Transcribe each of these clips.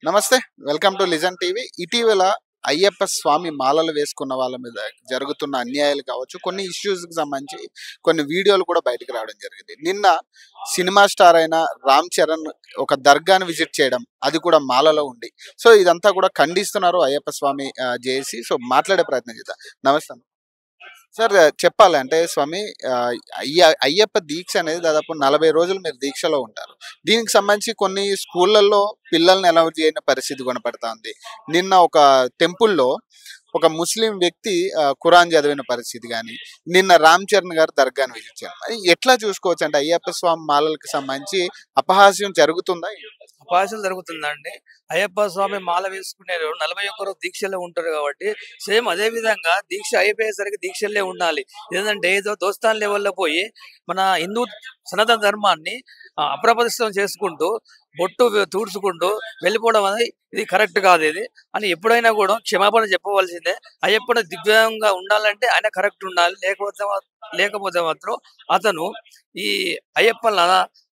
నమస్తే. Welcome to listen TV. ఇటీవల అయ్యప్ప స్వామి మాలలు వేసుకున్న వాళ్ళ మీద జరుగుతున్న అన్యాయాలు కావచ్చు, కొన్ని ఇష్యూస్‌కి సంబంధించి కొన్ని వీడియోలు కూడా బయటికి రావడం జరిగింది. నిన్న సినిమా స్టార్ అయిన 'రామ్ చరణ్' ఒక దర్గాని విజిట్ చేయడం, అది కూడా మాలలో ఉండి. సో, ఇదంతా కూడా ఖండిస్తున్నారు అయ్యప్ప స్వామి జేఏసీ. సో, మాట్లాడే ప్రయత్నం చేద్దాం. నమస్తే అన్న. సార్, చెప్పాలంటే స్వామి, అయ్యప్ప దీక్ష అనేది దాదాపు 40 రోజులు మీరు దీక్షలో ఉంటారు. దీనికి సంబంధించి కొన్ని స్కూళ్ళల్లో పిల్లల్ని అలౌ చేయని పరిస్థితి కనపడతా ఉంది. నిన్న ఒక టెంపుల్‌లో ఒక ముస్లిం వ్యక్తి ఖురాన్ చదివిన పరిస్థితి గాని, నిన్న 'రామ్ చరణ్' గారు దర్గాని విజిట్ చేయడం. అది ఎట్లా చూసుకోవచ్చంటే అయ్యప్ప స్వామి మాలలకు సంబంధించి అపహాస్యం జరుగుతుందా? అపహాస్యం జరుగుతుందండి. అయ్యప్ప స్వామి మాల వేసుకునేరు 41 రోజు దీక్షలో ఉంటారు కాబట్టి సేమ్ అదే విధంగా దీక్ష అయిపోయేసరికి దీక్షలే ఉండాలి. ఏందంటే ఏదో దోస్తాన్ లెవెల్‌లో పోయి మన హిందూ సనాతన ధర్మాన్ని అప్రతిష్టం చేసుకుంటూ బొట్టు తుడుచుకుంటూ వెళ్ళిపోవడం అనేది ఇది కరెక్ట్ కాదు. ఇది అని ఎప్పుడైనా కూడా క్షమాపణ చెప్పవలసిందే. అయ్యప్పని దివ్యంగా ఉండాలంటే ఆయన కరెక్ట్ ఉండాలి. లేకపోతే మాత్రం అతను ఈ అయ్యప్పల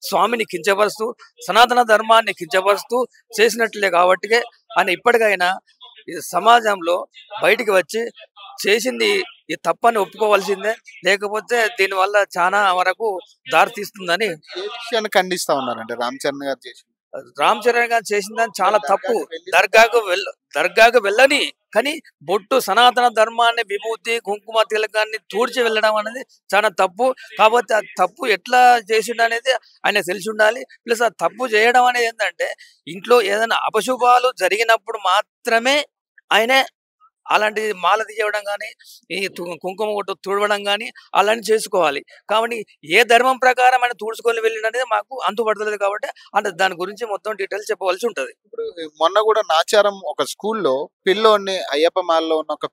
స్వామిని కించపరుస్తూ సనాతన ధర్మాన్ని కించపరుస్తూ చేసినట్లే కాబట్టి ఆయన ఇప్పటికైనా ఈ సమాజంలో బయటికి వచ్చి చేసింది ఈ తప్పని ఒప్పుకోవాల్సిందే. లేకపోతే దీనివల్ల చాలా వరకు దారి తీస్తుందని ఏ విషయాన్ని ఖండిస్తా ఉన్నారంటే 'రామ్ చరణ్' గారు చేసింది? రామ్ చరణ్ గారు చేసిందని చాలా తప్పు. దర్గాకి వెళ్ళి దర్గాకు వెళ్ళని కానీ బొట్టు సనాతన ధర్మాన్ని విభూతి కుంకుమ తిలకాన్ని తూడ్చి వెళ్ళడం అనేది చాలా తప్పు. కాబట్టి ఆ తప్పు ఎట్లా చేసిండు అనేది ఆయన తెలిసి ఉండాలి. ప్లస్ ఆ తప్పు చేయడం అనేది ఏంటంటే ఇంట్లో ఏదైనా అపశుభాలు జరిగినప్పుడు మాత్రమే ఆయనే అలాంటి మాల తీయడం కానీ ఈ కుంకుమ కొట్టు తుడవడం కానీ అలాంటి చేసుకోవాలి. కాబట్టి ఏ ధర్మం ప్రకారం ఆయన తుడుచుకొని వెళ్ళిననేది మాకు అంతుపడతలేదు. కాబట్టి అంటే దాని గురించి మొత్తం డీటెయిల్స్ చెప్పవలసి ఉంటుంది. ఇప్పుడు మొన్న కూడా నాచారం ఒక స్కూల్లో పిల్లోడిని అయ్యప్ప మాలలో ఉన్న ఒక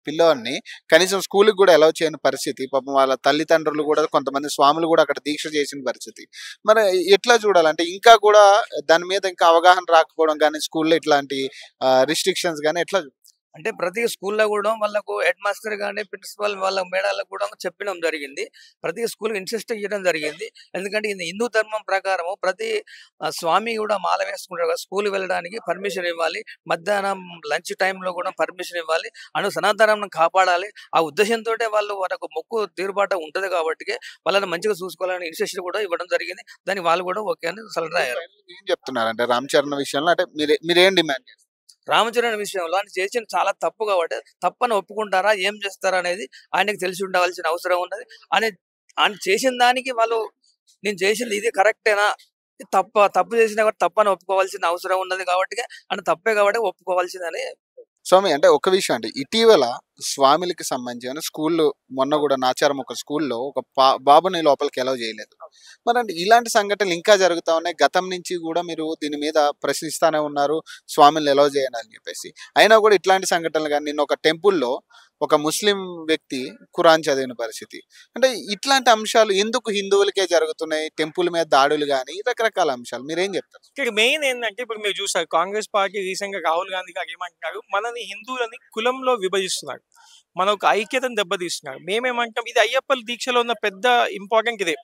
పిల్లోడిని కనీసం స్కూల్‌కి కూడా అలౌ చేయని పరిస్థితి. పాపం వాళ్ళ తల్లిదండ్రులు కూడా కొంతమంది స్వాములు కూడా అక్కడ దీక్ష చేసిన పరిస్థితి. మరి ఎట్లా చూడాలంటే ఇంకా కూడా దాని మీద ఇంకా అవగాహన రాకపోవడం గానీ, స్కూల్‌లో ఇట్లాంటి రిస్ట్రిక్షన్స్ గానీ ఎట్లా? అంటే ప్రతి స్కూల్లో కూడా వాళ్ళకు హెడ్ మాస్టర్ కానీ ప్రిన్సిపల్ వాళ్ళ మేడాలకు కూడా చెప్పడం జరిగింది. ప్రతి స్కూల్ ఇన్సిస్ట్ చేయడం జరిగింది. ఎందుకంటే ఇది హిందూ ధర్మం ప్రకారము ప్రతి స్వామి కూడా మాల వేసుకుంటారు కదా, స్కూల్ వెళ్ళడానికి పర్మిషన్ ఇవ్వాలి. మధ్యాహ్నం లంచ్ టైంలో కూడా పర్మిషన్ ఇవ్వాలి. సనాతనం కాపాడాలి. ఆ ఉద్దేశంతో వాళ్ళు వాళ్ళకు మొక్కు తీరుబాటు ఉంటుంది కాబట్టి వాళ్ళని మంచిగా చూసుకోవాలని ఇన్సిస్ట్ కూడా ఇవ్వడం జరిగింది. దాన్ని వాళ్ళు కూడా ఓకే అని సలహా అయ్యారు. ఏం చెప్తున్నారంటే 'రామ్ చరణ్' విషయంలో అంటే మీరేం డిమాండ్ చేస్తారు? రామచరణ్ విషయంలో ఆయన చేసిన చాలా తప్పు కాబట్టి తప్పని ఒప్పుకుంటారా ఏం చేస్తారా అనేది ఆయనకు తెలిసి ఉండవలసిన అవసరం ఉన్నది. ఆయన ఆయన చేసిన దానికి వాళ్ళు నేను చేసింది ఇది కరెక్టేనా, తప్పు చేసినా కూడా తప్పని ఒప్పుకోవాల్సిన అవసరం ఉన్నది కాబట్టి ఆయన తప్పే కాబట్టి ఒప్పుకోవాల్సిందని. స్వామి, అంటే ఒక విషయం అంటే ఇటీవల స్వామిలకి సంబంధించిన స్కూల్‌లో మొన్న కూడా నాచారం ఒక స్కూల్‌లో ఒక బాబుని లోపలికి అలౌ చేయలేదు. మరంటే ఇలాంటి సంఘటనలు ఇంకా జరుగుతా ఉన్నాయి. గతం నుంచి కూడా మీరు దీని మీద ప్రశ్నిస్తానే ఉన్నారు, స్వామిని అలౌ చేయను అని చెప్పేసి. అయినా కూడా ఇట్లాంటి సంఘటనలు గాని, నిన్న ఒక టెంపుల్‌లో ఒక ముస్లిం వ్యక్తి ఖురాన్ చదివిన పరిస్థితి. అంటే ఇట్లాంటి అంశాలు ఎందుకు హిందువులకే జరుగుతున్నాయి? టెంపుల్ మీద దాడులు గాని, రకరకాల అంశాలు మీరేం చెప్తారు? ఇక్కడ మెయిన్ ఏంటంటే ఇప్పుడు మీరు చూసారు కాంగ్రెస్ పార్టీ రీసెంట్ గా రాహుల్ గాంధీ గారు ఏమంటున్నారు, మనని హిందువులని కులంలో విభజిస్తున్నారు, మన ఒక ఐక్యతను దెబ్బతీస్తున్నారు. మేమేమంటాం, ఇది అయ్యప్ప దీక్షలో ఉన్న పెద్ద ఇంపార్టెంట్ ఇదే.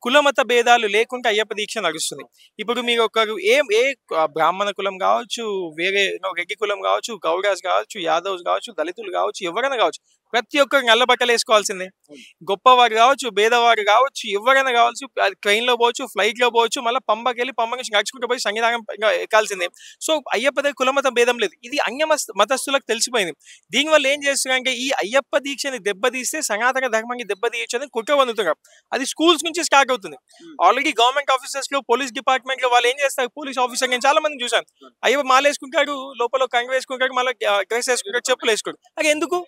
కులమత భేదాలు లేకుంటే అయ్యప్ప దీక్ష నడుస్తుంది. ఇప్పుడు మీరు ఒకరు బ్రాహ్మణ కులం కావచ్చు, వేరే రెడ్డి కులం కావచ్చు, గౌడాస్ కావచ్చు, యాదవ్స్ కావచ్చు, దళితులు కావచ్చు, ఎవరైనా కావచ్చు, ప్రతి ఒక్కరు నల్ల బట్టలు వేసుకోవాల్సిందే. గొప్పవారు కావచ్చు, భేదవారు కావచ్చు, ఎవరైనా కావచ్చు, ట్రైన్ లో పోవచ్చు, ఫ్లైట్ లో పోవచ్చు, మళ్ళీ పంబకి వెళ్ళి పంబ నుంచి నడుచుకుంటూ పోయి సంగీతం ఎక్కాల్సిందే. సో అయ్యప్ప దగ్గర కులమత భేదం లేదు. ఇది అన్య మతస్థులకు తెలిసిపోయింది. దీనివల్ల ఏం చేస్తున్నారంటే ఈ అయ్యప్ప దీక్షని దెబ్బతీస్తే సనాతన ధర్మాన్ని దెబ్బతీయచ్చని కుట్ర పొందుతున్నారు. అది స్కూల్స్ నుంచి స్టార్ట్ అవుతుంది. ఆల్రెడీ గవర్నమెంట్ ఆఫీసర్స్ లో, పోలీస్ డిపార్ట్మెంట్ లో వాళ్ళు ఏం చేస్తారు, పోలీస్ ఆఫీసర్ నేను చాలా మంది చూసాను, అయ్యప్ప మాల వేసుకుంటాడు, లోపల కంగ వేసుకుంటాడు, మళ్ళీ డ్రెస్ వేసుకుంటాడు, చెప్పులు వేసుకోడు. అది ఎందుకు?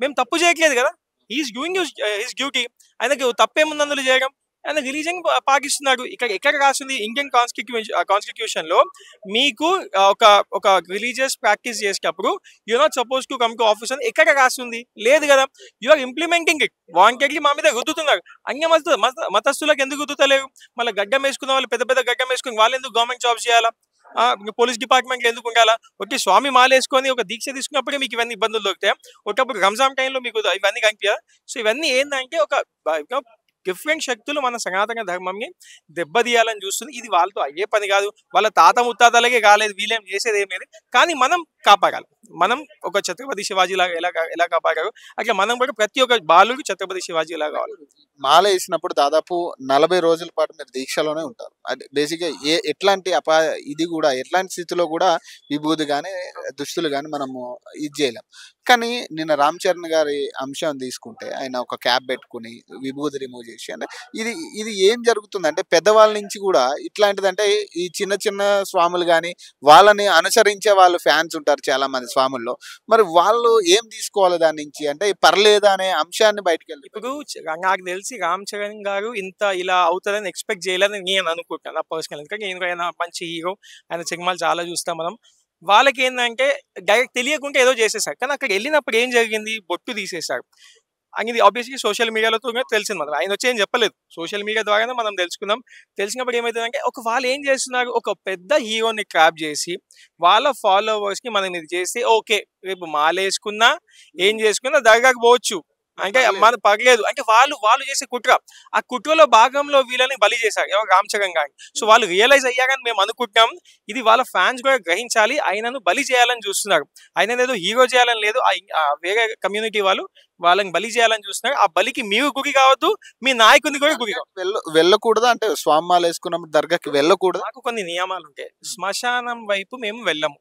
మేము తప్పు చేయట్లేదు కదా, ఈజ్ డూయింగ్ హిస్ డ్యూటీ. ఆయనకి తప్పేముంది అందులో చేయడం? ఆయన రిలీజన్ పాటిస్తున్నాడు. ఎక్కడ రాసింది ఇండియన్ కాన్స్టిట్యూషన్ లో మీకు ఒక రిలీజియస్ ప్రాక్టీస్ చేసేటప్పుడు you not suppose to come to office అని ఎక్కడ రాస్తుంది? లేదు కదా. You are implementing it. Wantedly మా మీద రుద్దుతున్నారు. అన్య మతస్థులకు ఎందుకు రుద్దుతలేరు? మళ్ళీ గడ్డం వేసుకున్న వాళ్ళు పెద్ద పెద్ద గడ్డం వేసుకుని వాళ్ళు ఎందుకు గవర్నమెంట్ జాబ్స్ చేయాలా? పోలీస్ డిపార్ట్మెంట్ ఎందుకు ఉండాలా? ఒకటి స్వామి మాల వేసుకొని ఒక దీక్ష తీసుకున్నప్పుడే మీకు ఇవన్నీ ఇబ్బందులు దొరుకుతాయి. ఒకప్పుడు రంజాన్ టైంలో మీకు ఇవన్నీ కనిపించాలి. సో ఇవన్నీ ఏంటంటే ఒక డిఫరెంట్ శక్తులు మన సనాతన ధర్మంని దెబ్బతీయాలని చూస్తుంది. ఇది వాళ్ళతో అయ్యే పని కాదు, వాళ్ళ తాత ముత్తాతలకే కాలేదు, వీళ్ళేం చేసేది ఏం లేదు. కానీ మనం కాపాడాలి. మనం ఒక ఛత్రపతి శివాజీ లాగా ఎలా కాపాడారు అట్లా మనం కూడా ప్రతి ఒక్క బాలుడికి ఛత్రపతి శివాజీ లాగా కావాలి. మాల వేసినప్పుడు దాదాపు 40 రోజుల పాటు మీరు దీక్షలోనే ఉంటారు. అది బేసిక్గా ఎట్లాంటి ఇది కూడా ఎట్లాంటి స్థితిలో కూడా విభూది కానీ దుస్తులు కానీ మనము ఇది చేయలేం. కానీ నిన్న రామ్ చరణ్ గారి అంశం తీసుకుంటే ఆయన ఒక క్యాప్ పెట్టుకుని విభూది రిమూవ్ చేసి అంటే ఇది ఇది ఏం జరుగుతుందంటే పెద్దవాళ్ళ నుంచి కూడా ఇట్లాంటిదంటే ఈ చిన్న చిన్న స్వాములు కానీ వాళ్ళని అనుసరించే వాళ్ళు ఫ్యాన్స్ ఉంటారు చాలా మంది స్వాముల్లో. మరి వాళ్ళు ఏం తీసుకోవాలి దాని నుంచి అంటే పర్లేదా అనే అంశాన్ని బయటకు వెళ్ళి ఇప్పుడు నాకు తెలిసి రామ్ చరణ్ గారు ఇంత ఇలా అవుతుందని ఎక్స్పెక్ట్ చేయలేదని నేను అనుకుంటాను నా పర్సనల్. ఎందుకంటే నేను ఆయన మంచి హీరో, ఆయన సినిమాలు చాలా చూస్తాం మనం. వాళ్ళకి ఏంటంటే డైరెక్ట్ తెలియకుండా ఏదో చేసేసారు. కానీ అక్కడ వెళ్ళినప్పుడు ఏం జరిగింది, బొట్టు తీసేశారు. అనేది ఆబ్వియస్లీ సోషల్ మీడియాలో తెలిసింది. మనం ఆయన వచ్చి ఏం చెప్పలేదు, సోషల్ మీడియా ద్వారానే మనం తెలుసుకున్నాం. తెలిసినప్పుడు ఏమవుతుందంటే వాళ్ళు ఏం చేస్తున్నారు, ఒక పెద్ద హీరోని ట్రాప్ చేసి వాళ్ళ ఫాలోవర్స్ కి మనం ఇది చేసి ఓకే రేపు మాలేసుకున్నా ఏం చేసుకున్నా దర్గాకు పోవచ్చు అంటే మన పర్లేదు అంటే వాళ్ళు చేసే కుట్ర. ఆ కుట్రలో భాగంలో వీళ్ళని బలి చేశారు ఎవరు, రామ్ చరణ్ గారిని. సో వాళ్ళు రియలైజ్ అయ్యారని మేము అనుకుంటున్నాం. ఇది వాళ్ళ ఫ్యాన్స్ కూడా గ్రహించాలి, ఆయనను బలి చేయాలని చూస్తున్నారు. ఆయన ఏదో హీరో చేయాలని లేదు, వేరే కమ్యూనిటీ వాళ్ళని బలి చేయాలని చూస్తున్నారు. ఆ బలికి మీరు గురి కావద్దు, మీ నాయకుని కూడా గురి కావద్దు. వెళ్ళకూడదా అంటే స్వామాలు వేసుకున్నప్పుడు దర్గాకి వెళ్ళకూడదు. మాకు కొన్ని నియమాలు ఉంటాయి. శ్మశానం వైపు మేము వెళ్ళము.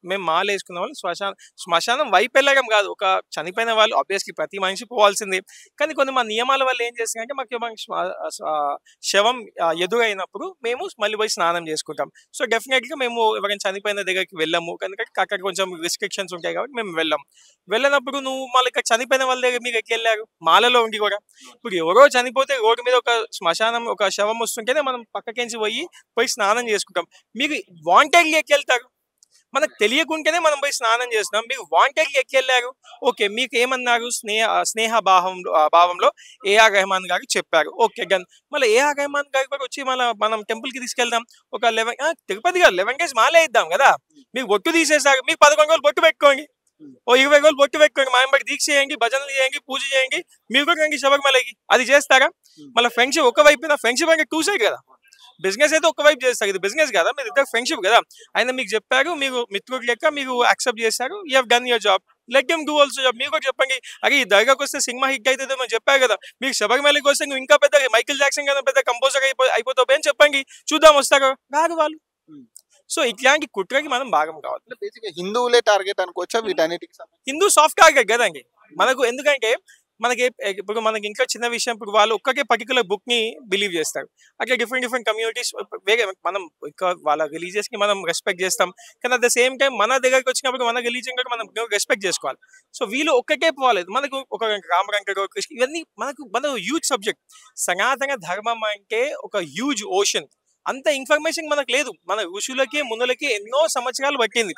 మేము మాల వేసుకున్న వాళ్ళు శ్మశానం వైపు వెళ్ళడం కాదు, ఒక చనిపోయిన వాళ్ళు ఆబ్వియస్లీ ప్రతి మనిషి పోవాల్సిందే. కానీ కొన్ని మా నియమాల వల్ల ఏం చేస్తామంటే మాకు శవం ఎదురైనప్పుడు మేము మళ్ళీ పోయి స్నానం చేసుకుంటాం. సో డెఫినెట్గా మేము ఎవరైనా చనిపోయిన దగ్గరికి వెళ్ళము, కనుక అక్కడ కొంచెం రిస్ట్రిక్షన్స్ ఉంటాయి కాబట్టి మేము వెళ్ళినప్పుడు నువ్వు మళ్ళీ ఇక్కడ చనిపోయిన వాళ్ళ దగ్గర మీరు ఎట్లా వెళ్ళారు మాలలో ఉండి కూడా. ఇప్పుడు ఎవరో చనిపోతే రోడ్డు మీద ఒక శ్మశానం ఒక శవం వస్తుంటేనే మనం పక్కకించి పోయి స్నానం చేసుకుంటాం. మీరు వాంటెడ్లీ ఎక్కెళ్తారు, మనకు తెలియకుండానే మనం పోయి స్నానం చేస్తున్నాం. మీరు వాంటెడ్లీ ఎక్కెళ్ళారు, ఓకే మీకు ఏమన్నారు, స్నేహ భావంలో ఏఆర్ రెహమాన్ గారు చెప్పారు, ఓకే గన్ మళ్ళీ ఏఆర్ రెహమాన్ గారు కూడా వచ్చి మనం టెంపుల్ కి తీసుకెళ్దాం. ఒక 11 తిరుపతి గారు 11 days మాలే ఇద్దాం కదా. మీకు బొట్టు తీసేసారు, మీకు 11 రోజులు బొట్టు పెట్టుకోండి, ఓ 20 రోజులు బొట్టు పెట్టుకోండి, మా బట్టి దీక్ష చేయండి, భజనలు చేయండి, పూజ చేయండి, మీరు కూడా రండి శబరిమలకి. అది చేస్తారా? మళ్ళీ ఫ్రెండ్షిప్ ఒకవైపు ఫ్రెండ్షిప్ అంటే 2 side కదా. బిజినెస్ అయితే ఒకవైపు చేస్తారు, ఇది బిజినెస్ కదా, మీరు ఇద్దరు ఫ్రెండ్షిప్ కదా. ఆయన మీకు చెప్పారు, మీరు మిత్రుడు లెక్క మీరు యాక్సెప్ట్ చేశారు, you have done your job, let him do also job. మీరు కూడా చెప్పండి, అరే ఈ దర్గాకి వస్తే సినిమా హిట్ అవుతుందో మనం చెప్పారు కదా, మీకు శబరిమలకి వస్తే నువ్వు ఇంకా పెద్ద మైకిల్ జాక్సన్ కదా పెద్ద కంపోజర్ అయిపోతావు అని చెప్పండి, చూద్దాం వస్తారు కాదు వాళ్ళు. సో ఇట్లాంటి కుట్రకి మనం భాగం కావాలి. హిందువులే టార్గెట్ అనుకోవచ్చా వీటన్నిటికి? హిందూ సాఫ్ట్ టార్గెట్ కదండి మనకు. ఎందుకంటే ఇప్పుడు మనకి ఇంకా చిన్న విషయం, ఇప్పుడు వాళ్ళు ఒక్కటే పర్టికులర్ బుక్ ని బిలీవ్ చేస్తారు. అట్లా డిఫరెంట్ కమ్యూనిటీస్ వేరే మనం ఇంకా వాళ్ళ రిలీజియస్ కి మనం రెస్పెక్ట్ చేస్తాం, కానీ అట్ ద సేమ్ టైం మన దగ్గరికి వచ్చినప్పుడు మన రిలీజియన్ కూడా మనం రెస్పెక్ట్ చేసుకోవాలి. సో వీళ్ళు ఒక్కటే పోలేదు, మనకు ఒక రామరంకడు కృష్ణ ఇవన్నీ మనకు హ్యూజ్ సబ్జెక్ట్. సనాతన ధర్మం అంటే ఒక హ్యూజ్ ఓషన్. అంత ఇన్ఫర్మేషన్ మనకు లేదు. మన ఋషులకి మునులకి ఎన్నో సంవత్సరాలు పట్టింది.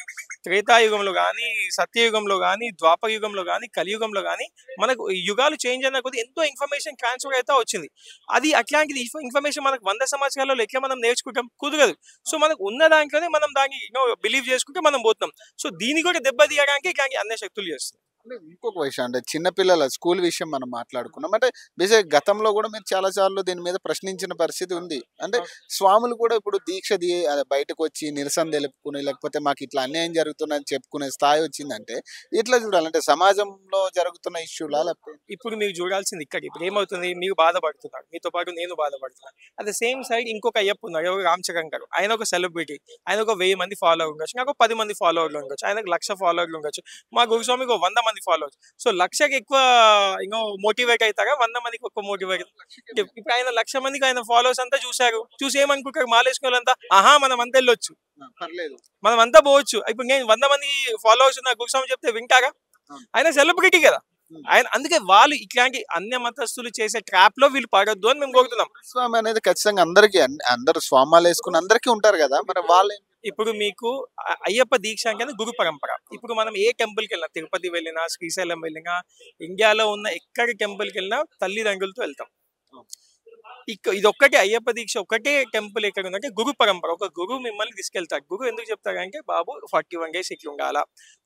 త్రేతాయుగంలో కానీ, సత్యయుగంలో కానీ, ద్వాపర యుగంలో కానీ, కలియుగంలో కానీ మనకు యుగాలు చేంజ్ అయిన కొద్ది ఎంతో ఇన్ఫర్మేషన్ ట్రాన్స్ఫర్ అయితే వచ్చింది. అది అట్లాంటిది ఇన్ఫర్మేషన్ మనకు 100 సంవత్సరాలలో ఎట్లా మనం నేర్చుకుంటాం, కుదరదు. సో మనకు ఉన్న దాంట్లోనే మనం దాన్ని బిలీవ్ చేసుకుంటే మనం పోతున్నాం. సో దీన్ని కూడా దెబ్బతీయడానికి ఇట్లాంటి అన్ని శక్తులు చేస్తాయి. ఇంకొక విషయం అంటే చిన్నపిల్లల స్కూల్ విషయం మనం మాట్లాడుకున్నాం. అంటే బేసిక్ గతంలో కూడా మీరు చాలా సార్లు దీని మీద ప్రశ్నించిన పరిస్థితి ఉంది. అంటే స్వాములు కూడా ఇప్పుడు దీక్ష బయటకు వచ్చి నిరసన తెలుపుకుని లేకపోతే మాకు ఇట్లా అన్యాయం జరుగుతుందని చెప్పుకునే స్థాయి వచ్చిందంటే ఇట్లా చూడాలంటే సమాజంలో జరుగుతున్న ఇష్యూలా లేకపోతే ఇప్పుడు మీరు చూడాల్సింది ఇక్కడ. ఇప్పుడు ఏమవుతుంది, మీరు బాధపడుతున్నారు, మీతో పాటు నేను బాధపడుతున్నాను. అట్ ద సేమ్ సైడ్ ఇంకొక అయ్యప్ప ఉన్నారు, ఎవరు రామ్ చరణ్ గారు. ఆయన ఒక సెలబ్రిటీ, ఆయన ఒక 1000 మంది ఫాలోవర్ ఉండొచ్చు, నాకు 10 మంది ఫాలోవర్లు ఉండొచ్చు, ఆయనకు 1,00,000 ఫాలోవర్లు ఉండొచ్చు, మా గురుస్వామికి 100 మంది ఫాలోవర్స్. సో 1,00,000కి ఎక్కువ మోటివేట్ అవుతారా, 100 మందికి ఎక్కువ మోటివేట్? ఇప్పుడు ఆయన 1,00,000 మందికి ఆయన ఫాలోవర్స్ అంతా చూసి ఏమనుకుంటారు, మాలేసుకునే వాళ్ళంతా మనం అంతా వెళ్ళొచ్చు, మనం అంతా పోవచ్చు. ఇప్పుడు నేను 100 మంది ఫాలోవర్స్ నా గురుస్వామి చెప్తే వింటారా? ఆయన సెలబ్రిటీ కదా ఆయన. అందుకే వాళ్ళు ఇట్లాంటి అన్య మతస్థులు చేసే ట్రాప్ లో వీళ్ళు పడొద్దు అని మేము కోరుతున్నాం. స్వామి అనేది ఖచ్చితంగా అందరికి అందరు స్వామాలు వేసుకుని అందరికీ ఉంటారు కదా, మరి వాళ్ళు ఇప్పుడు మీకు అయ్యప్ప దీక్ష అంటే గురు పరంపర. ఇప్పుడు మనం ఏ టెంపుల్కి వెళ్ళినా, తిరుపతి వెళ్ళినా, శ్రీశైలం వెళ్ళినా, ఇండియాలో ఉన్న ఎక్కడి టెంపుల్కి వెళ్ళినా తల్లిదండ్రులతో వెళ్తాం. ఇది ఒక్కటే అయ్యప్ప దీక్ష ఒక్కటే టెంపుల్ ఎక్కడ ఉందంటే గురు పరంపర. ఒక గురువు మిమ్మల్ని తీసుకెళ్తారు. గురువు ఎందుకు చెప్తారంటే బాబు 41 డేస్ ఇట్లా ఉండాలా,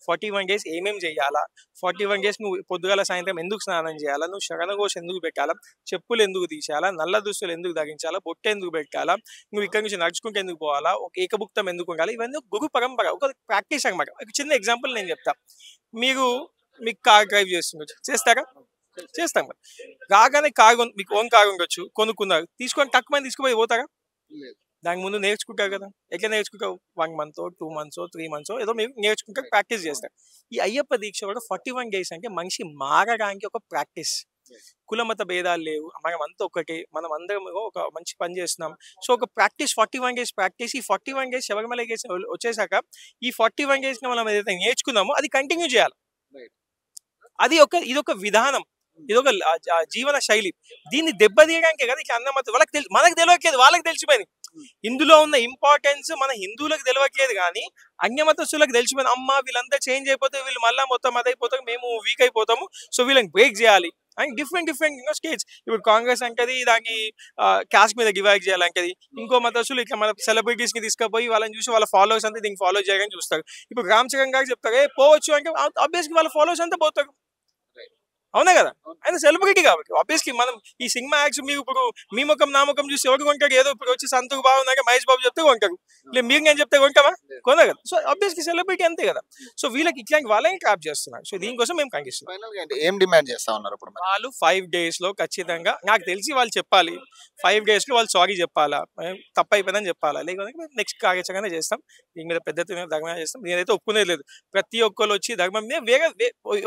41 డేస్ ఏమేమి చేయాలా, 41 డేస్ నువ్వు పొద్దుగాల సాయంత్రం ఎందుకు స్నానం చేయాలా, నువ్వు శరణఘోష ఎందుకు పెట్టాలా, చెప్పులు ఎందుకు తీసేయాలా, నల్ల దుస్తులు ఎందుకు ధరించాలా, బొట్టు ఎందుకు పెట్టాలా, నువ్వు ఇక్కడ నుంచి నడుచుకుంటూ ఎందుకు పోవాలా, ఒక ఏకభుక్తం ఎందుకు ఉండాలి, ఇవన్నీ గురు పరంపర, ఒక ప్రాక్టీస్ అనమాట. ఒక చిన్న ఎగ్జాంపుల్ నేను చెప్తా. మీకు కార్ డ్రైవ్ చేస్తారా? చేస్తాం కదా. రాగానే కారు మీకు ఓన్ కారు ఉండొచ్చు, కొనుక్కున్నారు, తీసుకొని తక్కువ తీసుకుపోయి పోతారా? దానికి ముందు నేర్చుకుంటారు కదా. ఎట్లా నేర్చుకుంటావు? 1 month 2 months 3 months ఏదో మీరు నేర్చుకుంటారు, ప్రాక్టీస్ చేస్తారు. ఈ అయ్యప్ప దీక్ష కూడా 41 డేస్ అంటే మనిషి మారడానికి ఒక ప్రాక్టీస్. కులమత భేదాలు లేవు, మనం అంతా ఒకటే, మనం అందరం ఒక మంచి పని చేస్తున్నాం. సో ఒక ప్రాక్టీస్ 41 డేస్ ప్రాక్టీస్. ఈ 41 డేస్ శబరిమల వచ్చేసాక ఈ 41 డేస్ మనం ఏదైతే నేర్చుకున్నామో అది కంటిన్యూ చేయాలి. ఇది ఒక విధానం, ఇది ఒక జీవన శైలి. దీన్ని దెబ్బతీయడానికే కదా ఇట్లా అన్నమత మనకు తెలియట్లేదు, వాళ్ళకి తెలిసిపోయింది. ఇందులో ఉన్న ఇంపార్టెన్స్ మన హిందువులకు తెలియట్లేదు కానీ అన్యమతస్తులకు తెలిసిపోయింది. అమ్మ వీళ్ళంతా చేంజ్ అయిపోతే వీళ్ళు మళ్ళీ మొత్తం అదైపోతారు, మేము వీక్ అయిపోతాము, సో వీళ్ళని బ్రేక్ చేయాలి అండ్ డిఫరెంట్ స్టేట్స్. ఇప్పుడు కాంగ్రెస్ అంటది దాన్ని క్యాస్ట్ మీద డివైడ్ చేయాలంటది. ఇంకో మతస్థులు ఇట్లా మన సెలబ్రిటీస్ ని తీసుకుపోయి వాళ్ళని చూసి వాళ్ళ ఫాలోవర్స్ అంతా దీనికి ఫాలో చేయడానికి చూస్తారు. ఇప్పుడు రామ్ చరణ్ గారు చెప్తారు పోవచ్చు అంటే ఆబ్వియస్లీ వాళ్ళ ఫాలోవర్స్ అంతా పోతారు, అవునా కదా. ఆయన సెలబ్రిటీ కాబట్టి ఆబ్వియస్లీ మనం ఈ సినిమా యాక్ట్స్ మీరు ఇప్పుడు మీ ముఖం నా ముఖం చూసి ఎవరు కొంటారు? ఏదో ఇప్పుడు వచ్చి సంతకు బాగున్నాక మహేష్ బాబు చెప్తే కొంటారు, లేదు మీరు నేను చెప్తే కొంటామా? కొన కదా. సో ఆబ్వియస్లీ సెలబ్రిటీ అంతే కదా. సో వీళ్ళకి ఇట్లాంటి వాళ్ళని ట్రాప్ చేస్తున్నారు. సో దీనికోసం మేము ఖండిస్తున్నాం. ఏం డిమాండ్ చేస్తా ఉన్నారు ఇప్పుడు? వాళ్ళు 5 days లో ఖచ్చితంగా నాకు తెలిసి వాళ్ళు చెప్పాలి. 5 days లో వాళ్ళు సారీ చెప్పాలా, తప్పు అయిపోయిందని చెప్పాలా, లేకపోతే మేము నెక్స్ట్ కార్యాచరణగా చేస్తాం. దీని మీద పెద్ద ధర్మంగా చేస్తాం. నేనైతే ఒప్పుకునేది లేదు. ప్రతి ఒక్కరు వచ్చి ధర్మం మీద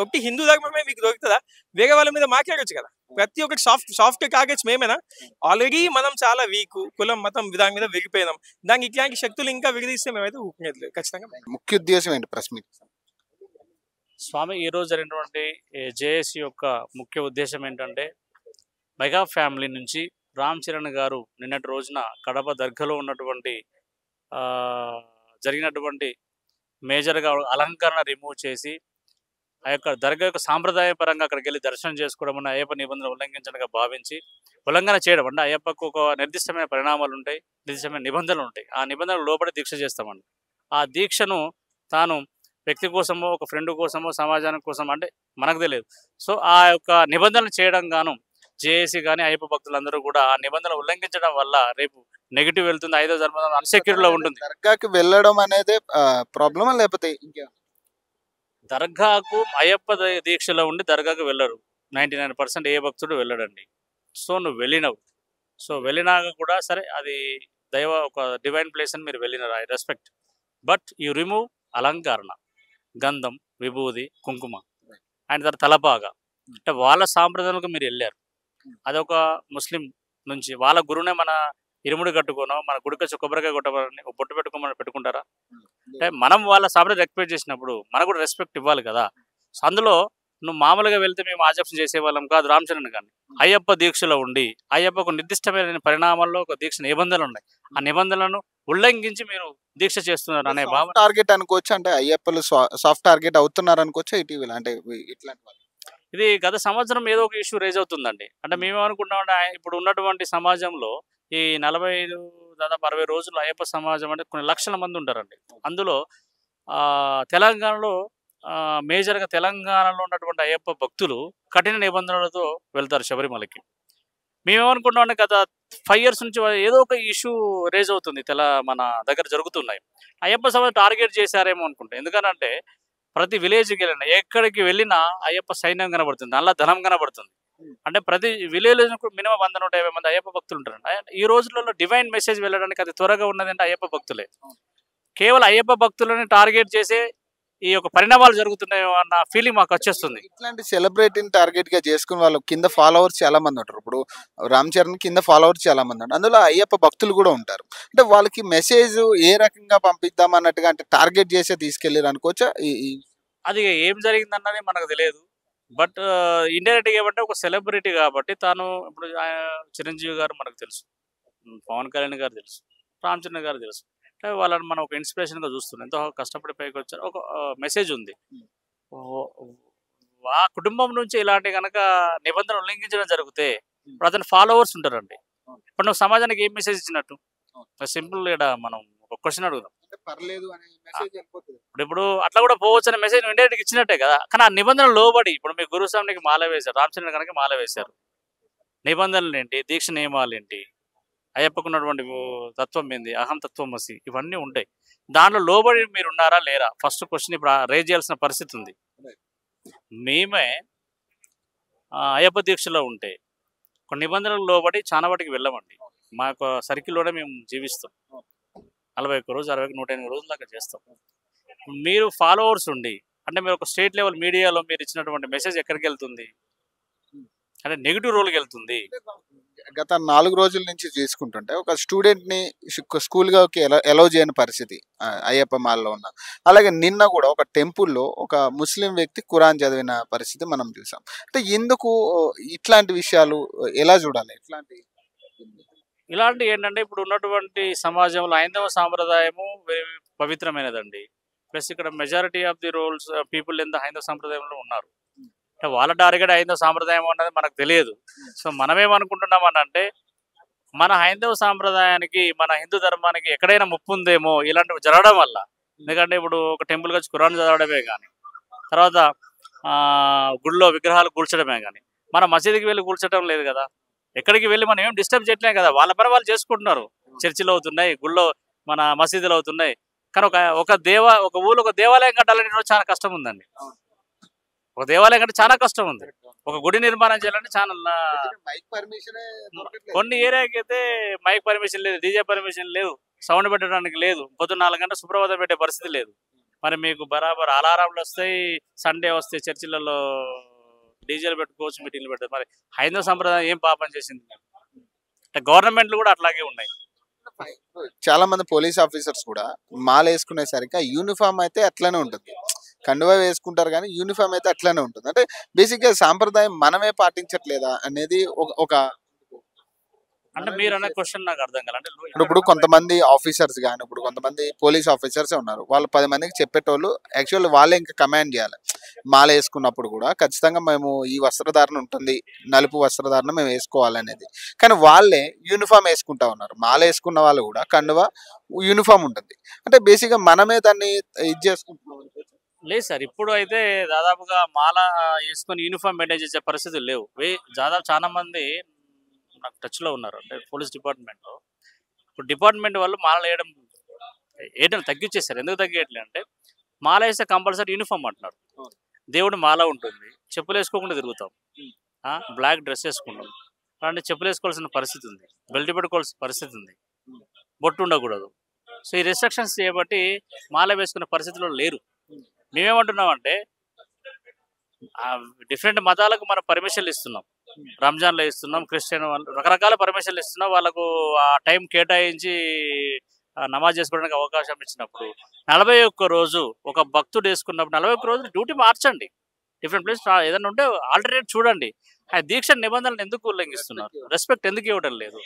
ఒకటి హిందూ ధర్మమే మీకు దొరుకుతుందా? వేరే వాళ్ళ మీద మాట్లాడొచ్చు కదా. ప్రతి ఒక్కటి సాఫ్ట్ టార్గెట్స్ మేమేనా? ఆల్రెడీ మనం చాలా వీక్, కులం మతం దాని మీద విరిగిపోయినాం. దానికి ఇట్లాంటి శక్తులు ఇంకా విడదీస్తే మేమైతే ఊపుకునేది లేదు. ఖచ్చితంగా ముఖ్య ఉద్దేశం ఏంటి ప్రెస్ మీట్? స్వామి ఈరోజు జరిగినటువంటి జేఏసీ యొక్క ముఖ్య ఉద్దేశం ఏంటంటే మెగా ఫ్యామిలీ నుంచి రామ్ చరణ్ గారు నిన్నటి రోజున కడప దర్గాలో ఉన్నటువంటి జరిగినటువంటి మేజర్గా అలంకరణ రిమూవ్ చేసి ఆ యొక్క దర్గా యొక్క సాంప్రదాయపరంగా అక్కడికి వెళ్ళి దర్శనం చేసుకోవడం అన్న అయ్యప్ప నిబంధనలు ఉల్లంఘించడంగా భావించి ఉల్లంఘన చేయడం అంటే అయ్యప్పకు ఒక నిర్దిష్టమైన పరిణామాలు ఉంటాయి, నిర్దిష్టమైన నిబంధనలు ఉంటాయి. ఆ నిబంధనలు లోపల దీక్ష చేస్తామండి. ఆ దీక్షను తాను వ్యక్తి కోసమో ఒక ఫ్రెండ్ కోసమో సమాజానికి కోసం అంటే మనకు తెలియదు. సో ఆ యొక్క నిబంధనలు చేయడం గాను జేఏసీ కానీ అయ్యప్ప భక్తులందరూ కూడా ఆ నిబంధనలు ఉల్లంఘించడం వల్ల రేపు నెగిటివ్ వెళ్తుంది, 5వ ధర్మం అన్సెక్యూర్లో ఉంటుంది. దర్గాకి వెళ్ళడం అనేది ప్రాబ్లమా లేకపోతే ఇంకే? దర్గాకు అయ్యప్ప దీక్షలో ఉండి దర్గాకు వెళ్ళరు. 99% ఏ భక్తుడు వెళ్ళడండి. సో నువ్వు వెళ్ళినవు, సో వెళ్ళినాక కూడా సరే అది ఒక డివైన్ ప్లేస్ అని మీరు వెళ్ళినారు, I respect. But you remove అలంకరణ, గంధం, విభూది, కుంకుమ అండ్ తర్వాత తలపాగా అంటే వాళ్ళ సాంప్రదాయాలకు మీరు వెళ్ళారు. అదొక ముస్లిం నుంచి వాళ్ళ గురువునే మన ఇరుముడి కట్టుకోనో మన గుడికొచ్చి కొబ్బరికాయ కొట్టమని బొట్టు పెట్టుకోమని పెట్టుకుంటారా? అంటే మనం వాళ్ళ సాంప్రదాయం రెస్పెక్ట్ చేసినప్పుడు మనకు కూడా రెస్పెక్ట్ ఇవ్వాలి కదా. సో అందులో నువ్వు మామూలుగా వెళ్తే మేము ఆజప్షన్ చేసేవాళ్ళం కాదు. రామ్ చరణ్ కానీ అయ్యప్ప దీక్షలో ఉండి అయ్యప్పకు నిర్దిష్టమైన పరిణామాల్లో ఒక దీక్ష నిబంధనలు ఉన్నాయి, ఆ నిబంధనలను ఉల్లంఘించి మీరు దీక్ష చేస్తున్నారు అనే భావన టార్గెట్ అనుకోవచ్చు. అంటే అయ్యప్పలు సాఫ్ట్ టార్గెట్ అవుతున్నారు అనుకోవచ్చు ఇటీవల. అంటే ఇట్లాంటి ఇది గత సంవత్సరం ఏదో ఒక ఇష్యూ రేజ్ అవుతుందండి. అంటే మేమేమనుకుంటామంటే ఇప్పుడు ఉన్నటువంటి సమాజంలో ఈ 45 దాదాపు 60 రోజులు అయ్యప్ప సమాజం అంటే కొన్ని లక్షల మంది ఉంటారండి. అందులో తెలంగాణలో మేజర్గా తెలంగాణలో ఉన్నటువంటి అయ్యప్ప భక్తులు కఠిన నిబంధనలతో వెళ్తారు శబరిమలకి. మేమేమనుకుంటామంటే గత 5 years నుంచి ఏదో ఒక ఇష్యూ రేజ్ అవుతుంది, మన దగ్గర జరుగుతున్నాయి. అయ్యప్ప సమాజం టార్గెట్ చేశారేమో అనుకుంటా. ఎందుకనంటే ప్రతి విలేజ్కి వెళ్ళినా ఎక్కడికి వెళ్ళినా అయ్యప్ప సైన్యం కనబడుతుంది, అలా ధనం కనబడుతుంది. అంటే ప్రతి విలేజ్ మినిమం 100-150 మంది అయ్యప్ప భక్తులు ఉంటారు. ఈ రోజులలో డివైన్ మెసేజ్ వెళ్ళడానికి అది త్వరగా ఉన్నదంటే అయ్యప్ప భక్తులే. కేవలం అయ్యప్ప భక్తులని టార్గెట్ చేసే ఈ యొక్క పరిణామాలు జరుగుతున్నాయో అన్న ఫీలింగ్ మాకు వచ్చేస్తుంది. ఇట్లాంటి సెలబ్రిటీని టార్గెట్ గా చేసుకుని వాళ్ళు కింద ఫాలోవర్స్ చాలా మంది ఉంటారు. ఇప్పుడు రామ్ చరణ్ కింద ఫాలోవర్స్ చాలా మంది ఉంటారు, అందులో అయ్యప్ప భక్తులు కూడా ఉంటారు. అంటే వాళ్ళకి మెసేజ్ ఏ రకంగా పంపిద్దాం అన్నట్టుగా అంటే టార్గెట్ చేసే తీసుకెళ్ళారు అనుకోవచ్చా? అది ఏం జరిగిందన్నది మనకు తెలియదు. బట్ ఇండైరెక్ట్గా ఏమంటే ఒక సెలబ్రిటీ కాబట్టి తాను ఇప్పుడు చిరంజీవి గారు మనకు తెలుసు, పవన్ కళ్యాణ్ గారు తెలుసు, రామ్ చరణ్ గారు తెలుసు. అంటే వాళ్ళని మనం ఒక ఇన్స్పిరేషన్గా చూస్తున్నాం. ఎంతో కష్టపడి పైకి వచ్చారు, ఒక మెసేజ్ ఉంది. ఆ కుటుంబం నుంచి ఇలాంటి కనుక నిబంధనలు ఉల్లంఘించడం జరిగితే అతని ఫాలోవర్స్ ఉంటారండి. ఇప్పుడు నువ్వు సమాజానికి ఏం మెసేజ్ ఇచ్చినట్టు? సింపుల్ ఇక్కడ మనం ఒక క్వశ్చన్ అడుగుదాం. అంటే పర్లేదు అనే మెసేజ్ వెళ్ళిపోతుంది. ఇప్పుడు అట్లా కూడా పోవచ్చు అనే మెసేజ్ ఇండైరెక్ట్గా ఇచ్చినట్టే కదా. కానీ ఆ నిబంధనలు లోబడి ఇప్పుడు మీ గురుస్వామికి మాల వేశారు, రామచంద్ర కనుక మాల వేశారు. నిబంధనలు ఏంటి, దీక్ష నియమాలు ఏంటి, అయ్యప్పకున్నటువంటి తత్వం ఏంది, అహం తత్వమసి, ఇవన్నీ ఉంటాయి. దాంట్లో లోబడి మీరు ఉన్నారా లేరా ఫస్ట్ క్వశ్చన్ ఇప్పుడు రేజ్ చేయాల్సిన పరిస్థితి ఉంది. మేమే అయ్యప్ప దీక్షలో ఉంటే కొన్ని నిబంధనలు లోబడి చాలా వాటికి వెళ్ళమండి. మా యొక్క సర్కిల్లోనే మేము జీవిస్తాం. 41 రోజు 60 108 రోజులు దాకా చేస్తాం. మీరు ఫాలోవర్స్ ఉండి అంటే మీరు ఒక స్టేట్ లెవెల్ మీడియాలో మీరు ఇచ్చినటువంటి మెసేజ్ ఎక్కడికి వెళ్తుంది అంటే నెగిటివ్ రోల్కి వెళ్తుంది. గత 4 రోజుల నుంచి తీసుకుంటుంటే ఒక స్టూడెంట్ ని స్కూల్గా ఎలౌ చేయని పరిస్థితి అయ్యప్ప మాల్లో ఉన్న. అలాగే నిన్న కూడా ఒక టెంపుల్లో ఒక ముస్లిం వ్యక్తి ఖురాన్ చదివిన పరిస్థితి మనం చూసాం. అంటే ఎందుకు ఇట్లాంటి విషయాలు ఎలా చూడాలి? ఇలాంటి ఏంటంటే ఇప్పుడు ఉన్నటువంటి సమాజంలో హైందవ సాంప్రదాయము పవిత్రమైనదండి. ప్లస్ ఇక్కడ majority of the roles people in the హైందవ సాంప్రదాయంలో ఉన్నారు. అంటే వాళ్ళ టార్గెట్ హైందవ సాంప్రదాయం అన్నది మనకు తెలియదు. సో మనమేమనుకుంటున్నామని అంటే మన హైందవ సాంప్రదాయానికి మన హిందూ ధర్మానికి ఎక్కడైనా ముప్పు ఉందేమో ఇలాంటివి జరగడం వల్ల. ఎందుకంటే ఇప్పుడు ఒక టెంపుల్కి వచ్చి ఖురాన్ చదవడమే కానీ, తర్వాత గుళ్ళో విగ్రహాలు కూల్చడమే కానీ, మన మసీదుకి వెళ్ళి కూల్చడం లేదు కదా. ఎక్కడికి వెళ్ళి మనం ఏం డిస్టర్బ్ చేయట్లేదు కదా. వాళ్ళ పని వాళ్ళు చేసుకుంటున్నారు. చర్చిలు అవుతున్నాయి, గుళ్ళో మన మసీదులు అవుతున్నాయి. కానీ ఒక ఊళ్ళో ఒక దేవాలయం కట్టాలంటే చాలా కష్టం ఉందండి. ఒక దేవాలయం కంటే చాలా కష్టం ఉంది. ఒక గుడి నిర్మాణం చేయాలంటే చాలా కొన్ని ఏరియాకి అయితే మైక్ పర్మిషన్ లేదు, డీజే పర్మిషన్ లేదు, సౌండ్ పెట్టడానికి లేదు, పొద్దున్న 4 గంటల సుప్రభాతం పెట్టే పరిస్థితి లేదు. మరి మీకు బరాబర్ అలారాంలు వస్తాయి, సండే వస్తాయి, చర్చిలలో డీజేలు పెట్టుకోవచ్చు, మీటింగ్లు పెట్టారు. మరి హైందవ సంప్రదాయం ఏం పాపం చేసింది? అంటే గవర్నమెంట్లు కూడా అట్లాగే ఉన్నాయి. చాలా మంది పోలీస్ ఆఫీసర్స్ కూడా మాల వేసుకునేసరికి ఆ యూనిఫామ్ అయితే అట్లనే ఉంటుంది. కండువా వేసుకుంటారు కానీ యూనిఫామ్ అయితే అట్లనే ఉంటుంది. అంటే బేసిక్గా సాంప్రదాయం మనమే పాటించట్లేదా అనేది ఒక అంటే మీరు అనే క్వశ్చన్ నాకు అర్థం కాదు. అంటే ఇప్పుడు కొంతమంది ఆఫీసర్స్ కానీ ఇప్పుడు కొంతమంది పోలీస్ ఆఫీసర్స్ ఉన్నారు. వాళ్ళు 10 మందికి చెప్పేటోళ్ళు యాక్చువల్ వాళ్ళే ఇంకా కమాండ్ చేయాలి. మాల వేసుకున్నప్పుడు కూడా ఖచ్చితంగా మేము ఈ వస్త్రధారణ ఉంటుంది, నలుపు వస్త్రధారణ మేము వేసుకోవాలనేది. కానీ వాళ్ళే యూనిఫామ్ వేసుకుంటా ఉన్నారు. మాల వేసుకున్న వాళ్ళు కూడా కండువా యూనిఫామ్ ఉంటుంది. అంటే బేసిక్గా మనమే దాన్ని ఇది చేసుకుంటున్నాం. లేదు సార్, ఇప్పుడు అయితే దాదాపుగా మాల వేసుకొని యూనిఫామ్ మెయింటైన్ చేసే పరిస్థితులు లేవు. దాదాపు చాలా మంది నాకు టచ్లో ఉన్నారు. అంటే పోలీస్ డిపార్ట్మెంట్లో ఇప్పుడు డిపార్ట్మెంట్ వాళ్ళు మాల వేయడం తగ్గించేశారు. ఎందుకు తగ్గియట్లేదు అంటే మాల వేస్తే కంపల్సరీ యూనిఫామ్ అంటున్నారు. దేవుడు మాల ఉంటుంది, చెప్పులు వేసుకోకుండా తిరుగుతాం, బ్లాక్ డ్రెస్ వేసుకుంటాం. అలాంటి చెప్పులు వేసుకోవాల్సిన పరిస్థితి ఉంది, బెల్ట్ పెట్టుకోవాల్సిన పరిస్థితి ఉంది, బొట్టు ఉండకూడదు. సో ఈ రెస్ట్రిక్షన్స్ చేయబట్టి మాల వేసుకునే పరిస్థితిలో లేరు. మేమేమంటున్నామంటే డిఫరెంట్ మతాలకు మనం పర్మిషన్లు ఇస్తున్నాం. రంజాన్లో ఇస్తున్నాం, క్రిస్టియన్ రకరకాల పర్మిషన్లు ఇస్తున్నాం. వాళ్ళకు ఆ టైం కేటాయించి నమాజ్ చేసుకోవడానికి అవకాశం ఇచ్చినప్పుడు 41 రోజు ఒక భక్తుడు వేసుకున్నప్పుడు 41 రోజులు డ్యూటీ మార్చండి. డిఫరెంట్ ప్లేస్ ఏదైనా ఉంటే ఆల్టర్నేట్ చూడండి. ఆ దీక్ష నిబంధనలు ఎందుకు ఉల్లంఘిస్తున్నారు? రెస్పెక్ట్ ఎందుకు ఇవ్వడం లేదు?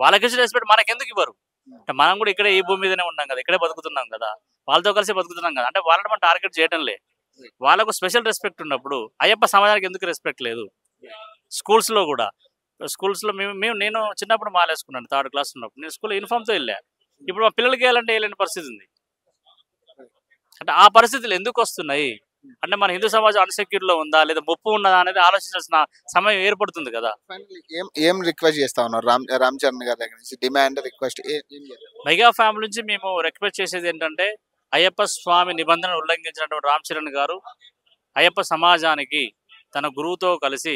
వాళ్ళకి ఇచ్చిన రెస్పెక్ట్ మనకి ఎందుకు ఇవ్వరు? అంటే మనం కూడా ఇక్కడే ఈ భూమి మీదనే ఉన్నాం కదా, ఇక్కడే బతుకుతున్నాం కదా, వాళ్ళతో కలిసి బతుకుతున్నాం కదా. అంటే వాళ్ళని మనం టార్గెట్ చేయడం లేదు. వాళ్ళకు స్పెషల్ రెస్పెక్ట్ ఉన్నప్పుడు అయ్యప్ప సమాజానికి ఎందుకు రెస్పెక్ట్ లేదు? స్కూల్స్లో కూడా నేను చిన్నప్పుడు మాలేసుకున్నాను. 3rd క్లాస్ ఉన్నప్పుడు నేను స్కూల్లో యూనిఫామ్తో వెళ్ళాను. ఇప్పుడు మా పిల్లలకి వెళ్ళాలంటే వెళ్ళని పరిస్థితి ఉంది. అంటే ఆ పరిస్థితులు ఎందుకు వస్తున్నాయి అంటే మన హిందూ సమాజం అన్సెక్యూర్లో ఉందా లేదా ముప్పు ఉన్నదా అనేది ఆలోచించాల్సిన సమయం ఏర్పడుతుంది కదా. ఏం రిక్వెస్ట్ చేస్తా ఉన్నారు రామ్ చరణ్ గారి దగ్గర నుంచి? డిమాండ్ రిక్వెస్ట్ మెగా ఫ్యామిలీ నుంచి మేము రిక్వెస్ట్ చేసేది ఏంటంటే అయ్యప్ప స్వామి నిబంధనలు ఉల్లంఘించినటువంటి రామ్ చరణ్ గారు అయ్యప్ప సమాజానికి తన గురువుతో కలిసి